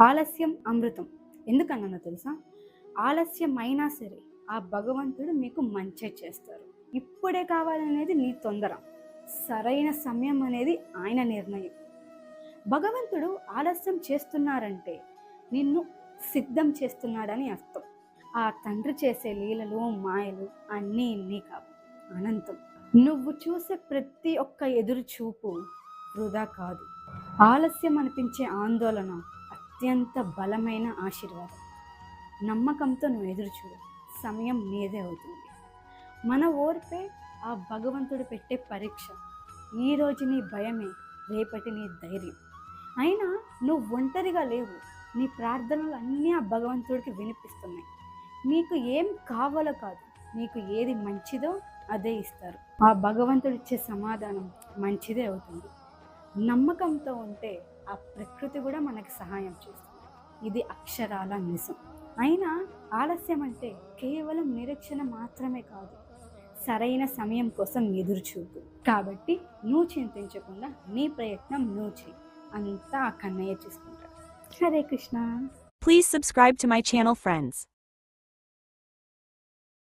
ఆలస్యం అమృతం. ఎందుకన్నానో తెలుసా? ఆలస్యం అయినా సరే ఆ భగవంతుడు మీకు మంచే చేస్తారు. ఇప్పుడే కావాలనేది నీ తొందర. సరైన సమయం అనేది ఆయన నిర్ణయం. భగవంతుడు ఆలస్యం చేస్తున్నారంటే నిన్ను సిద్ధం చేస్తున్నాడని అర్థం. ఆ తండ్రి చేసే లీలలు, మాయలు అన్నీ ఇన్ని కావు, అనంతం. నువ్వు చూసే ప్రతి ఒక్క ఎదురు చూపు వృధా కాదు. ఆలస్యం అనిపించే ఆందోళన అత్యంత బలమైన ఆశీర్వాదం. నమ్మకంతో నువ్వు ఎదురు చూడు, సమయం నీదే అవుతుంది. మన ఓర్పే ఆ భగవంతుడు పెట్టే పరీక్ష. ఈరోజు నీ భయమే రేపటి నీ ధైర్యం. అయినా నువ్వు ఒంటరిగా లేవు. నీ ప్రార్థనలు అన్నీ ఆ భగవంతుడికి వినిపిస్తున్నాయి. నీకు ఏం కావాలో కాదు, నీకు ఏది మంచిదో అదే ఇస్తారు. ఆ భగవంతుడు ఇచ్చే సమాధానం మంచిదే అవుతుంది. నమ్మకంతో ఉంటే ఆ ప్రకృతి కూడా మనకి సహాయం చేస్తుంది. ఇది అక్షరాల నిజం. అయినా ఆలస్యం అంటే కేవలం నిరీక్షణ మాత్రమే కాదు, సరైన సమయం కోసం ఎదురుచూపు. కాబట్టి నువ్వు చింతించకుండా నీ ప్రయత్నం నువ్వు చెయ్యి, అంతా ఆ కన్నయ్య చూసుకుంటాడు. Hare Krishna. Please subscribe to my channel, friends.